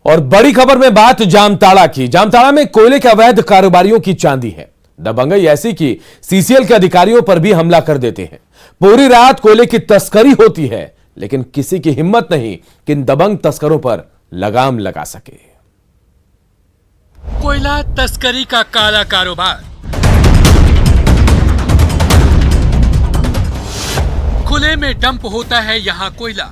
और बड़ी खबर में बात जामताड़ा की। जामताड़ा में कोयले के अवैध कारोबारियों की चांदी है। दबंगई ऐसी कि सीसीएल के अधिकारियों पर भी हमला कर देते हैं। पूरी रात कोयले की तस्करी होती है, लेकिन किसी की हिम्मत नहीं कि इन दबंग तस्करों पर लगाम लगा सके। कोयला तस्करी का काला कारोबार, खुले में डंप होता है यहां कोयला।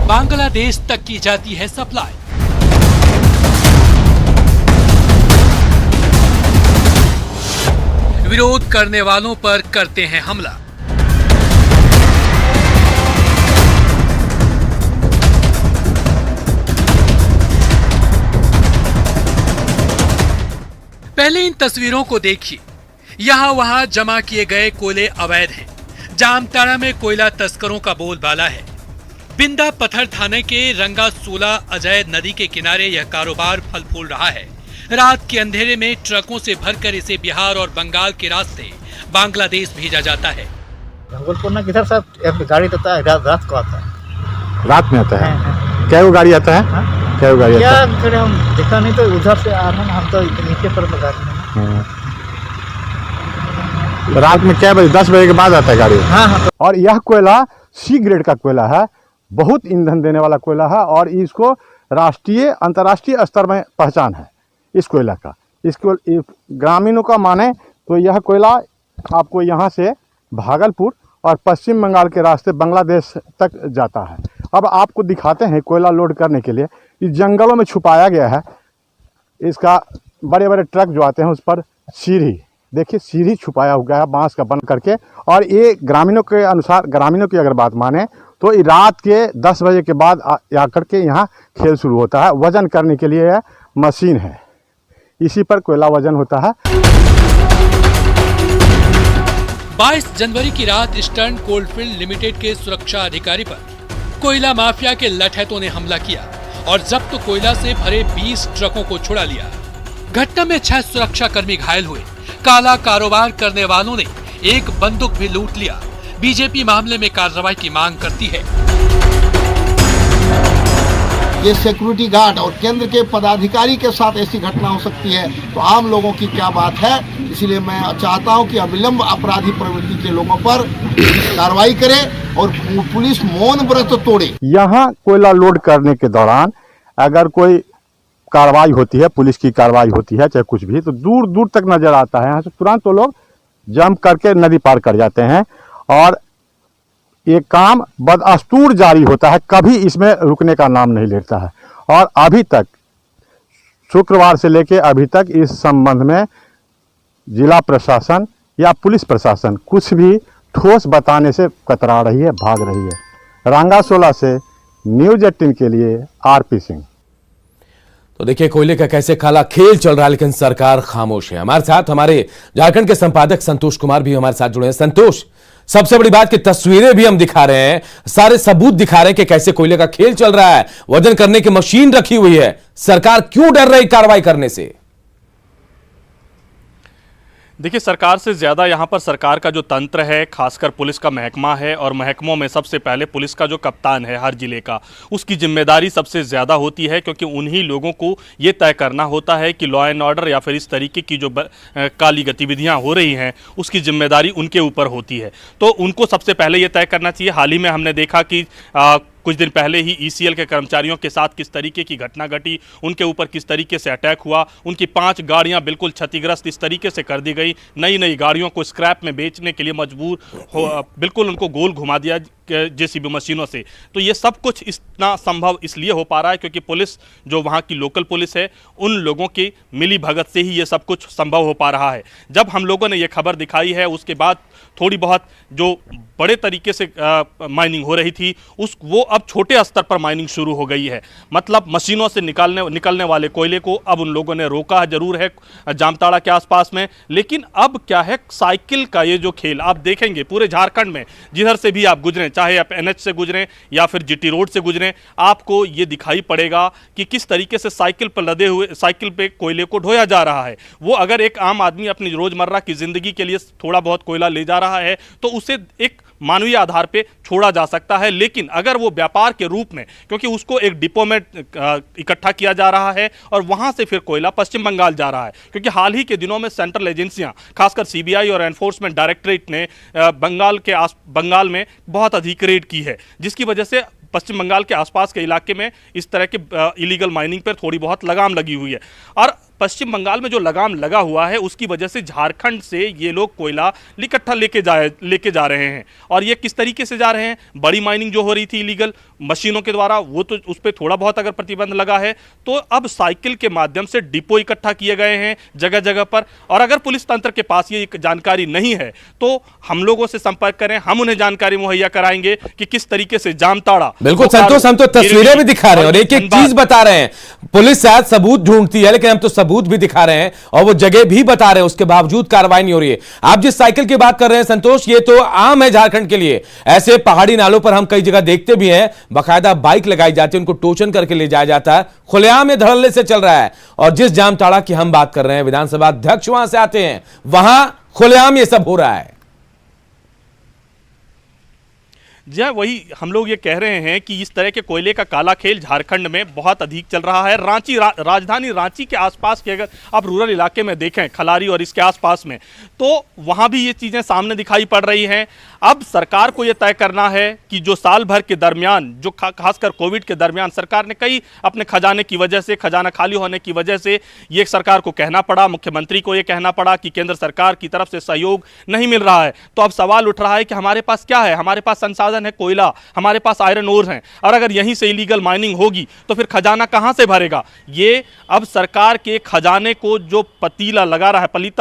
बांग्लादेश तक की जाती है सप्लाई। विरोध करने वालों पर करते हैं हमला। पहले इन तस्वीरों को देखिए। यहां वहां जमा किए गए कोयले अवैध हैं। जामताड़ा में कोयला तस्करों का बोलबाला है। बिंदा पत्थर थाने के रंगा 16 अजय नदी के किनारे यह कारोबार फल फूल रहा है। रात के अंधेरे में ट्रकों से भरकर इसे बिहार और बंगाल के रास्ते बांग्लादेश भेजा जाता है। जंगलपुर ना किधर साहब एक गाड़ी आता है, रात को आता है। रात में आता है? क्या वो गाड़ी आता है? क्या वो गाड़ी आता है? फिर हम देखा नहीं तो उधर से आ रहे हैं, हम तो नीचे पर लगा रहे हैं। रात में क्या बजे? 10 बजे के बाद आता है गाड़ी। हाँ। और यह कोयला सी ग्रेड का कोयला है, बहुत ईंधन देने वाला कोयला है और इसको राष्ट्रीय अंतर्राष्ट्रीय स्तर में पहचान है इस कोयला का। इसको ग्रामीणों का माने तो यह कोयला आपको यहाँ से भागलपुर और पश्चिम बंगाल के रास्ते बांग्लादेश तक जाता है। अब आपको दिखाते हैं कोयला लोड करने के लिए इस जंगलों में छुपाया गया है। इसका बड़े बड़े ट्रक जो आते हैं उस पर सीढ़ी, देखिए सीढ़ी छुपाया हुआ है बांस का बन करके। और ये ग्रामीणों के अनुसार, ग्रामीणों की अगर बात माने तो रात के 10 बजे के बाद आकर के यहाँ खेल शुरू होता है। वजन करने के लिए यह मशीन है, इसी पर कोयला वजन होता है। 22 जनवरी की रात ईस्टर्न कोलफील्ड लिमिटेड के सुरक्षा अधिकारी पर कोयला माफिया के लठैतों ने हमला किया और जब्त कोयला से भरे 20 ट्रकों को छुड़ा लिया। घटना में 6 सुरक्षा कर्मी घायल हुए। काला कारोबार करने वालों ने एक बंदूक भी लूट लिया। बीजेपी मामले में कार्रवाई की मांग करती है। ये सिक्योरिटी गार्ड और केंद्र के पदाधिकारी के साथ ऐसी घटना हो सकती है तो आम लोगों की क्या बात है। इसलिए मैं चाहता हूं कि अविलंब अपराधी प्रवृत्ति के लोगों पर कार्रवाई करे और पुलिस मौन व्रत तोड़े। यहाँ कोयला लोड करने के दौरान अगर कोई कार्रवाई होती है, पुलिस की कार्रवाई होती है चाहे कुछ भी, तो दूर दूर तक नजर आता है। यहाँ से तुरंत तो लोग जंप करके नदी पार कर जाते हैं और ये काम बदस्तूर जारी होता है, कभी इसमें रुकने का नाम नहीं लेता है। और अभी तक शुक्रवार से लेके अभी तक इस संबंध में जिला प्रशासन या पुलिस प्रशासन कुछ भी ठोस बताने से कतरा रही है, भाग रही है। रंगा 16 से न्यूज़ 18 के लिए आरपी सिंह। तो देखिए कोयले का कैसे काला खेल चल रहा है, लेकिन सरकार खामोश है। हमारे साथ हमारे झारखंड के संपादक संतोष कुमार भी हमारे साथ जुड़े हैं। संतोष, सबसे बड़ी बात कि तस्वीरें भी हम दिखा रहे हैं, सारे सबूत दिखा रहे हैं कि कैसे कोयले का खेल चल रहा है, वजन करने की मशीन रखी हुई है। सरकार क्यों डर रही कार्रवाई करने से? देखिए, सरकार से ज़्यादा यहाँ पर सरकार का जो तंत्र है, खासकर पुलिस का महकमा है और महकमों में सबसे पहले पुलिस का जो कप्तान है हर जिले का, उसकी जिम्मेदारी सबसे ज़्यादा होती है, क्योंकि उन्हीं लोगों को ये तय करना होता है कि लॉ एंड ऑर्डर या फिर इस तरीके की जो काली गतिविधियाँ हो रही हैं उसकी जिम्मेदारी उनके ऊपर होती है। तो उनको सबसे पहले ये तय करना चाहिए। हाल ही में हमने देखा कि कुछ दिन पहले ही ईसीएल के कर्मचारियों के साथ किस तरीके की घटना घटी, उनके ऊपर किस तरीके से अटैक हुआ, उनकी 5 गाड़ियां बिल्कुल क्षतिग्रस्त इस तरीके से कर दी गई, नई गाड़ियों को स्क्रैप में बेचने के लिए मजबूर हो, बिल्कुल उनको गोल घुमा दिया जेसीबी मशीनों से। तो ये सब कुछ इतना संभव इसलिए हो पा रहा है क्योंकि पुलिस, जो वहाँ की लोकल पुलिस है, उन लोगों की मिली भगत से ही ये सब कुछ संभव हो पा रहा है। जब हम लोगों ने ये खबर दिखाई है उसके बाद थोड़ी बहुत जो बड़े तरीके से माइनिंग हो रही थी वो अब छोटे स्तर पर माइनिंग शुरू हो गई है। मतलब मशीनों से निकलने वाले कोयले को अब उन लोगों ने रोका जरूर है जामताड़ा के आसपास में, लेकिन अब क्या है, साइकिल का ये जो खेल आप देखेंगे पूरे झारखंड में, जिधर से भी आप गुजरें, चाहे आप एनएच से गुजरें या फिर जीटी रोड से गुजरें, आपको ये दिखाई पड़ेगा कि किस तरीके से साइकिल पर लदे हुए साइकिल पे कोयले को ढोया जा रहा है। वो अगर एक आम आदमी अपनी रोजमर्रा की जिंदगी के लिए थोड़ा बहुत कोयला ले जा रहा है तो उसे एक मानवीय आधार पे छोड़ा जा सकता है, लेकिन अगर वो व्यापार के रूप में, क्योंकि उसको एक डिपो में इकट्ठा किया जा रहा है और वहां से फिर कोयला पश्चिम बंगाल जा रहा है, क्योंकि हाल ही के दिनों में सेंट्रल एजेंसियां खासकर सीबीआई और एनफोर्समेंट डायरेक्टरेट ने बंगाल में बहुत अधिक रेड की है, जिसकी वजह से पश्चिम बंगाल के आसपास के इलाके में इस तरह के इलीगल माइनिंग पर थोड़ी बहुत लगाम लगी हुई है। और पश्चिम बंगाल में जो लगाम लगा हुआ है उसकी वजह से झारखंड से ये लोग कोयला इकट्ठा लेके जा रहे हैं। और ये किस तरीके से जा रहे हैं? बड़ी माइनिंग जो हो रही थी इलीगल मशीनों के द्वारा, वो तो उस पर थोड़ा बहुत अगर प्रतिबंध लगा है, तो अब साइकिल के माध्यम से डिपो इकट्ठा किए गए हैं जगह जगह पर। और अगर पुलिस तंत्र के पास ये जानकारी नहीं है तो हम लोगों से संपर्क करें, हम उन्हें जानकारी मुहैया कराएंगे कि किस तरीके से जामताड़ा। बिल्कुल संतोष, हम तो तस्वीरें भी दिखा रहे हैं और एक एक चीज बता रहे हैं। पुलिस शायद सबूत ढूंढती है, लेकिन हम तो सबूत भी दिखा रहे हैं और वो जगह भी बता रहे हैं, उसके बावजूद कार्रवाई नहीं हो रही है। आप जिस साइकिल की बात कर रहे हैं संतोष, ये तो आम है झारखंड के लिए। ऐसे पहाड़ी नालों पर हम कई जगह देखते भी हैं, बाकायदा बाइक लगाई जाती है, उनको टोचन करके ले जाया जाता है, खुलेआम ये धड़ल्ले से चल रहा है। और जिस जामताड़ा की हम बात कर रहे हैं, विधानसभा अध्यक्ष वहां से आते हैं, वहां खुलेआम ये सब हो रहा है। जी हाँ, वही हम लोग ये कह रहे हैं कि इस तरह के कोयले का काला खेल झारखंड में बहुत अधिक चल रहा है। राजधानी रांची के आसपास के अगर आप रूरल इलाके में देखें, खलारी और इसके आसपास में, तो वहाँ भी ये चीज़ें सामने दिखाई पड़ रही हैं। अब सरकार को ये तय करना है कि जो साल भर के दरमियान, जो खासकर कोविड के दरमियान सरकार ने कई अपने खजाने की वजह से, खजाना खाली होने की वजह से ये सरकार को कहना पड़ा, मुख्यमंत्री को ये कहना पड़ा कि केंद्र सरकार की तरफ से सहयोग नहीं मिल रहा है। तो अब सवाल उठ रहा है कि हमारे पास क्या है? हमारे पास संसाधन है कोयला, हमारे पास आयरन ओर है, और अगर यहीं से इलीगल माइनिंग होगी तो फिर खजाना कहां से भरेगा? ये अब सरकार के खजाने को जो पलीता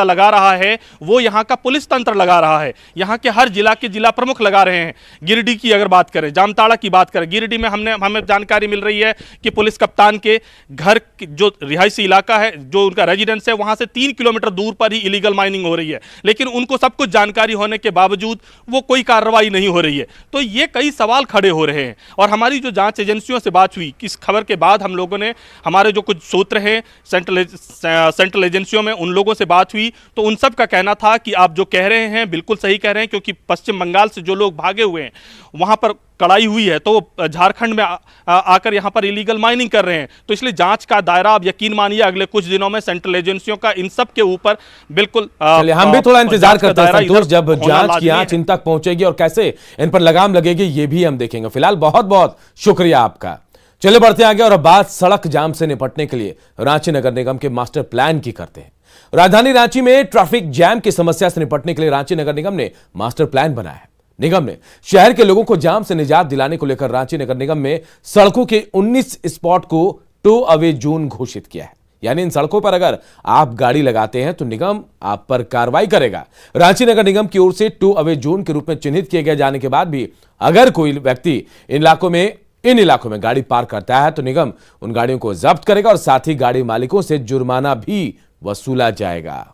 लगा रहा है वो यहां का पुलिस तंत्र लगा रहा है। यहां के हर जिला के जिला प्रमुख लगा रहे हैं। गिरिडीह की अगर बात करें, जामताड़ा की बात करें, गिरिडीह में हमें जानकारी मिल रही है कि पुलिस कप्तान के घर जो रिहायशी इलाका है, जो उनका रेजिडेंस है, वहां से 3 किलोमीटर दूर पर ही इलीगल माइनिंग हो रही है, लेकिन उनको सब कुछ जानकारी होने के बावजूद वो कोई कार्रवाई नहीं हो रही है। तो ये कई सवाल खड़े हो रहे हैं। और हमारी जो जांच एजेंसियों से बात हुई, इस खबर के बाद हम लोगों ने, हमारे जो कुछ सूत्र हैं सेंट्रल एजेंसियों में, उन लोगों से बात हुई, तो उन सब का कहना था कि आप जो कह रहे हैं बिल्कुल सही कह रहे हैं, क्योंकि पश्चिम बंगाल से जो लोग भागे हुए हैं वहां पर कड़ाई हुई है, तो वो झारखंड में आकर यहां पर इलीगल माइनिंग कर रहे हैं। तो इसलिए जांच का दायरा, आप यकीन मानिए अगले कुछ दिनों में सेंट्रल एजेंसियों का इन सब के ऊपर बिल्कुल हम भी थोड़ा इंतजार करते हैं संतोष, जब जांच की आंच इन तक पहुंचेगी और कैसे इन पर लगाम लगेगी, ये भी हम देखेंगे। फिलहाल बहुत बहुत शुक्रिया आपका। चलिए बढ़ते आगे और अब बात सड़क जाम से निपटने के लिए रांची नगर निगम के मास्टर प्लान की करते हैं। राजधानी रांची में ट्रैफिक जैम की समस्या से निपटने के लिए रांची नगर निगम ने मास्टर प्लान बनाया है। निगम ने शहर के लोगों को जाम से निजात दिलाने को लेकर रांची नगर निगम में सड़कों के 19 स्पॉट को टो अवे जोन घोषित किया है। यानी इन सड़कों पर अगर आप गाड़ी लगाते हैं तो निगम आप पर कार्रवाई करेगा। रांची नगर निगम की ओर से टो अवे जोन के रूप में चिन्हित किए गए जाने के बाद भी अगर कोई व्यक्ति इन इलाकों में गाड़ी पार्क करता है तो निगम उन गाड़ियों को जब्त करेगा और साथ ही गाड़ी मालिकों से जुर्माना भी वसूला जाएगा।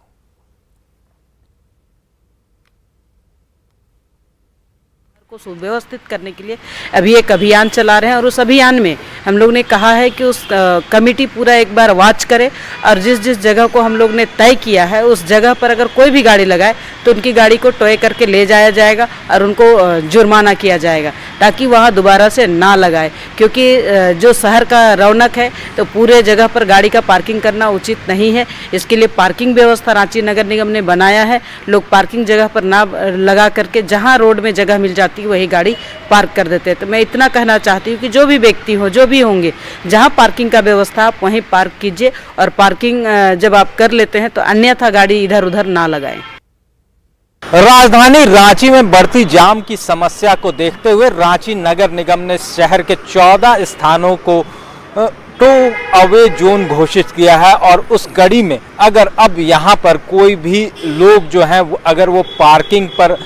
को सुव्यवस्थित करने के लिए अभी एक अभियान चला रहे हैं और उस अभियान में हम लोग ने कहा है कि उस कमेटी पूरा एक बार वॉच करे और जिस जिस जगह को हम लोग ने तय किया है उस जगह पर अगर कोई भी गाड़ी लगाए तो उनकी गाड़ी को टोए करके ले जाया जाएगा और उनको जुर्माना किया जाएगा ताकि वहाँ दोबारा से ना लगाए, क्योंकि जो शहर का रौनक है तो पूरे जगह पर गाड़ी का पार्किंग करना उचित नहीं है। इसके लिए पार्किंग व्यवस्था रांची नगर निगम ने बनाया है। लोग पार्किंग जगह पर ना लगा करके जहाँ रोड में जगह मिल जाती वही गाड़ी पार्क कर देते हैं। तो मैं इतना कहना चाहती हूँ कि जो भी व्यक्ति हो, जो भी होंगे, जहाँ पार्किंग का व्यवस्था आप वहीं पार्क कीजिए और पार्किंग जब आप कर लेते हैं तो अन्यथा गाड़ी इधर उधर ना लगाएं। राजधानी रांची में बढ़ती जाम की समस्या को देखते हुए रांची नगर निगम ने शहर के 14 स्थानों को टो अवे जोन घोषित किया है और उस कड़ी में अगर अब यहाँ पर कोई भी लोग जो हैं अगर वो पार्किंग पर,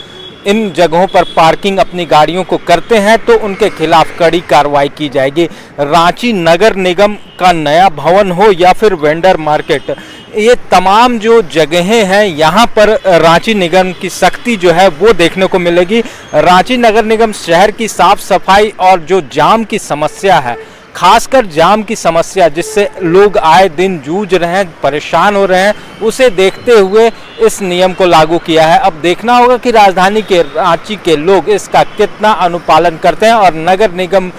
इन जगहों पर पार्किंग अपनी गाड़ियों को करते हैं तो उनके खिलाफ कड़ी कार्रवाई की जाएगी। रांची नगर निगम का नया भवन हो या फिर वेंडर मार्केट, ये तमाम जो जगहें हैं यहाँ पर रांची निगम की सख्ती जो है वो देखने को मिलेगी। रांची नगर निगम शहर की साफ सफाई और जो जाम की समस्या है खासकर जाम की समस्या जिससे लोग आए दिन जूझ रहे हैं, परेशान हो रहे हैं, उसे देखते हुए इस नियम को लागू किया है। अब देखना होगा कि राजधानी के रांची के लोग इसका कितना अनुपालन करते हैं और नगर निगम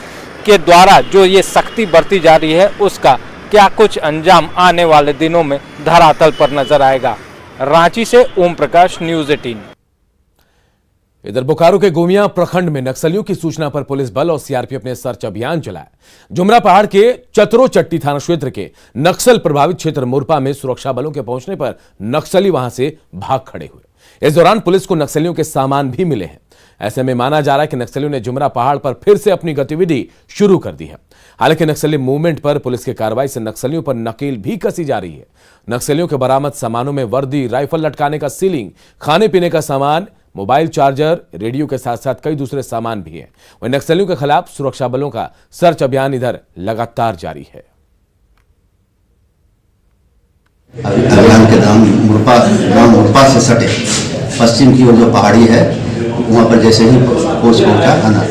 के द्वारा जो ये सख्ती बरती जा रही है उसका क्या कुछ अंजाम आने वाले दिनों में धरातल पर नजर आएगा। रांची से ओम प्रकाश, न्यूज़ 18। इधर बोकारो के गोमिया प्रखंड में नक्सलियों की सूचना पर पुलिस बल और सीआरपीएफ ने सर्च अभियान चलाया। जुमरा पहाड़ के चतरो चट्टी थाना क्षेत्र के नक्सल प्रभावित क्षेत्र मुरपा में सुरक्षा बलों के पहुंचने पर नक्सली वहां से भाग खड़े हुए। इस दौरान पुलिस को नक्सलियों के सामान भी मिले हैं। ऐसे में माना जा रहा है कि नक्सलियों ने जुमरा पहाड़ पर फिर से अपनी गतिविधि शुरू कर दी है। हालांकि नक्सली मूवमेंट पर पुलिस की कार्रवाई से नक्सलियों पर नकेल भी कसी जा रही है। नक्सलियों के बरामद सामानों में वर्दी, राइफल लटकाने का सीलिंग, खाने पीने का सामान, मोबाइल चार्जर, रेडियो के साथ साथ कई दूसरे सामान भी हैं। वहीं नक्सलियों के खिलाफ सुरक्षा बलों का सर्च अभियान इधर लगातार जारी है। अभियान के नाम मुरपा से सटे पश्चिम की ओर जो पहाड़ी है वहाँ पर जैसे ही फोर्स पहुँचा था ना,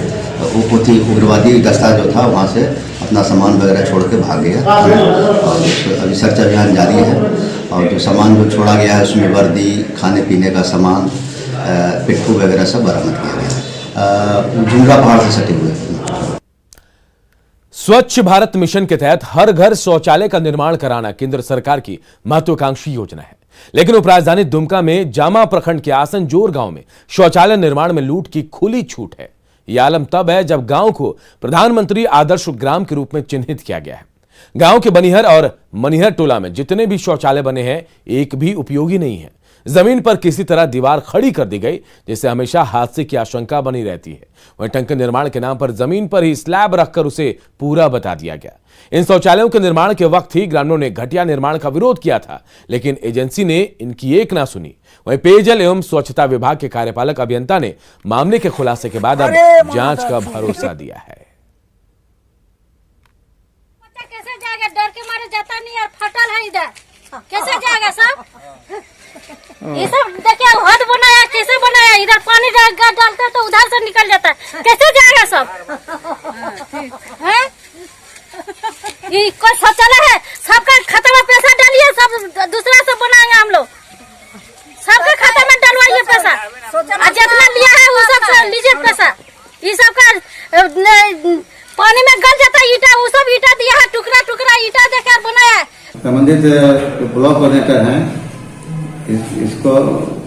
उसी उग्रवादी दस्ता जो था वहाँ से अपना सामान वगैरह छोड़ के भाग गया और अभी सर्च अभियान जारी है। और जो सामान जो छोड़ा गया है उसमें वर्दी, खाने पीने का सामान, पिट्ठू वगैरह सब बरामद किया गया। जुमरा पहाड़ से सटे हुए। स्वच्छ भारत मिशन के तहत हर घर शौचालय का निर्माण कराना केंद्र सरकार की महत्वाकांक्षी योजना है। लेकिन उपराजधानी दुमका में जामा प्रखंड के आसनजोर गांव में शौचालय निर्माण में लूट की खुली छूट है। यह आलम तब है जब गांव को प्रधानमंत्री आदर्श ग्राम के रूप में चिन्हित किया गया है। गांव के बनिहर और मनिहर टोला में जितने भी शौचालय बने हैं एक भी उपयोगी नहीं है। जमीन पर किसी तरह दीवार खड़ी कर दी गई जिससे हमेशा हादसे की आशंका बनी रहती है। वहीं टंकी निर्माण के नाम पर जमीन पर ही स्लैब रखकर उसे पूरा बता दिया गया। इन शौचालयों के निर्माण के वक्त ही ग्रामीणों ने घटिया निर्माण का विरोध किया था, लेकिन एजेंसी ने इनकी एक ना सुनी। वहीं पेयजल एवं स्वच्छता विभाग के कार्यपालक अभियंता ने मामले के खुलासे के बाद अब जांच का भरोसा दिया है। कैसे जाएगा? डर के मारे जाता नहीं यार, फटल है इधर, कैसे जाएगा सब? ये सब देखिए हद बनाया, कैसे बनाया? इधर पानी डालता है तो उधर से निकल जाता है, कैसे जाएगा सब? है ये कोई शौचालय है? सबका खाता में पैसा डालिए, सब दूसरा से बनाएंगे हम लोग। सबके खाता में डलवाइए पैसा, और जितना लिया है वो सब लीजिए पैसा। ये सब का पानी में गल जाता है ईटा, वो सब ईटा दिया है, टुकड़ा टुकड़ा ईटा देकर बनाया है। संबंधित ब्लॉक कोऑर्डिनेटर हैं, इसको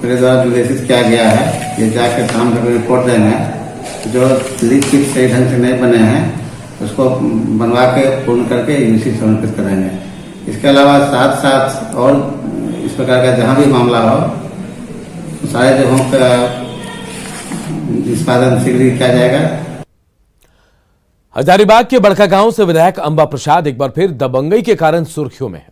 मेरे द्वारा निर्देशित किया गया है। ये जाकर काम करके रिपोर्ट देंगे। जो लीक किट सही ढंग से नहीं बने हैं उसको बनवा के पूर्ण करके यूनिवर्सिटी समर्पित करेंगे। इसके अलावा साथ साथ और इस प्रकार का जहाँ भी मामला हो सारे जगहों का निष्पादन शीघ्र ही किया जाएगा। हजारीबाग के बड़का गांव से विधायक अंबा प्रसाद एक बार फिर दबंगई के कारण सुर्खियों में है।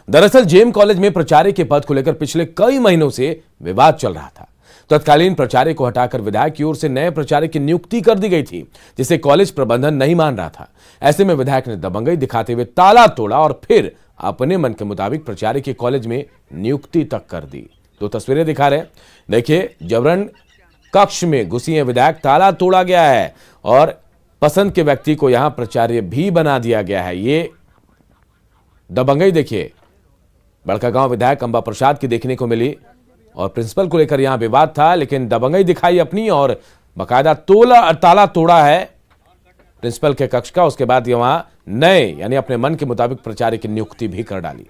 दरअसल जेएम कॉलेज में प्राचार्य के पद को लेकर पिछले कई महीनों से विवाद चल रहा था। तत्कालीन प्राचार्य को हटाकर विधायक की ओर से नए प्राचार्य की नियुक्ति कर दी गई थी, जिसे कॉलेज प्रबंधन नहीं मान रहा था। ऐसे में विधायक ने दबंगई दिखाते हुए ताला तोड़ा और फिर अपने मन के मुताबिक प्राचार्य की कॉलेज में नियुक्ति तक कर दी। तो तस्वीरें दिखा रहे हैं, देखिए जबरन कक्ष में घुसी है विधायक, ताला तोड़ा गया है और पसंद के व्यक्ति को यहां प्राचार्य भी बना दिया गया है। ये दबंगई देखिए बड़कागांव विधायक अंबा प्रसाद की देखने को मिली और प्रिंसिपल को लेकर यहां विवाद था, लेकिन दबंगई दिखाई अपनी और बकायदा ताला तोड़ा है प्रिंसिपल के कक्ष का। उसके बाद वहां नए यानी अपने मन के मुताबिक प्राचार्य की नियुक्ति भी कर डाली।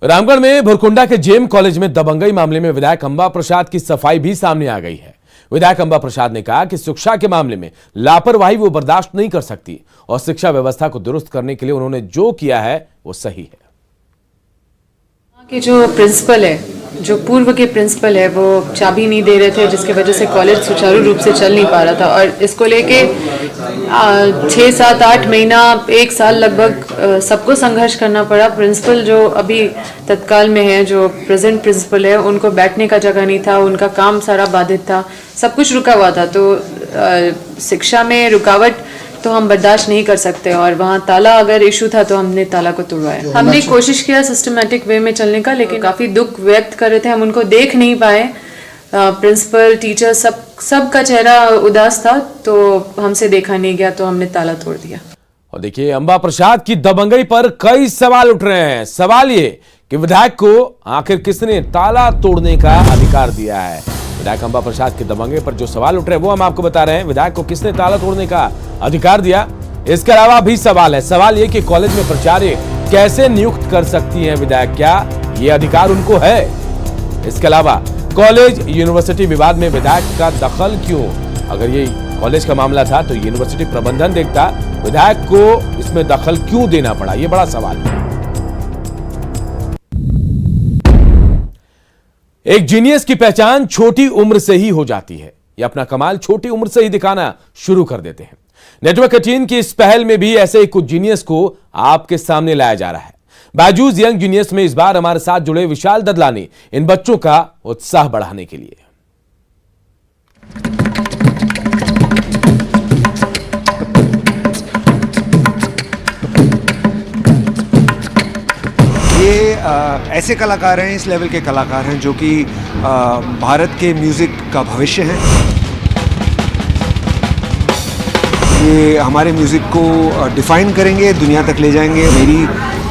रामगढ़ में भुरकुंडा के जेएम कॉलेज में दबंगई मामले में विधायक अंबा प्रसाद की सफाई भी सामने आ गई है। विधायक अंबा प्रसाद ने कहा कि शिक्षा के मामले में लापरवाही वो बर्दाश्त नहीं कर सकती और शिक्षा व्यवस्था को दुरुस्त करने के लिए उन्होंने जो किया है वो सही है। कि जो प्रिंसिपल है, जो पूर्व के प्रिंसिपल है, वो चाबी नहीं दे रहे थे, जिसकी वजह से कॉलेज सुचारू रूप से चल नहीं पा रहा था। और इसको लेके 6, 7, 8 महीना, 1 साल लगभग सबको संघर्ष करना पड़ा। प्रिंसिपल जो अभी तत्काल में है, जो प्रेजेंट प्रिंसिपल है, उनको बैठने का जगह नहीं था, उनका काम सारा बाधित था, सब कुछ रुका हुआ था। तो शिक्षा में रुकावट तो हम बर्दाश्त नहीं कर सकते और वहाँ ताला अगर इशू था तो हमने ताला को तोड़वाया। हमने कोशिश किया सिस्टमैटिक वे में चलने का, लेकिन काफ़ी दुख व्यक्त कर रहे थे, हम उनको देख नहीं पाए। प्रिंसिपल, टीचर सब सबका चेहरा उदास था, तो हमसे देखा नहीं गया, तो हमने ताला तोड़ दिया। और देखिए, अंबा प्रसाद की दबंगई पर कई सवाल उठ रहे हैं। सवाल ये कि विधायक को आखिर किसने ताला तोड़ने का अधिकार दिया है। विधायक अंबा प्रसाद की दबंगई पर जो सवाल उठ रहे हैं वो हम आपको बता रहे हैं। विधायक को किसने ताला तोड़ने का अधिकार दिया, इसके अलावा भी सवाल है। सवाल ये कि कॉलेज में प्राचार्य कैसे नियुक्त कर सकती है विधायक, क्या ये अधिकार उनको है। इसके अलावा कॉलेज यूनिवर्सिटी विवाद में विधायक का दखल क्यों। अगर ये कॉलेज का मामला था तो यूनिवर्सिटी प्रबंधन देखता, विधायक को इसमें दखल क्यों देना पड़ा, ये बड़ा सवाल है। एक जीनियस की पहचान छोटी उम्र से ही हो जाती है। ये अपना कमाल छोटी उम्र से ही दिखाना शुरू कर देते हैं। नेटवर्क 18 की इस पहल में भी ऐसे ही कुछ जीनियस को आपके सामने लाया जा रहा है। बायजूस यंग जीनियस में इस बार हमारे साथ जुड़े विशाल ददलानी इन बच्चों का उत्साह बढ़ाने के लिए। ये ऐसे कलाकार हैं, इस लेवल के कलाकार हैं जो कि भारत के म्यूज़िक का भविष्य हैं। ये हमारे म्यूज़िक को डिफ़ाइन करेंगे, दुनिया तक ले जाएंगे। मेरी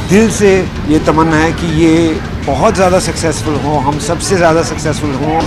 दिल से ये तमन्ना है कि ये बहुत ज़्यादा सक्सेसफुल हो, हम सबसे ज़्यादा सक्सेसफुल हों।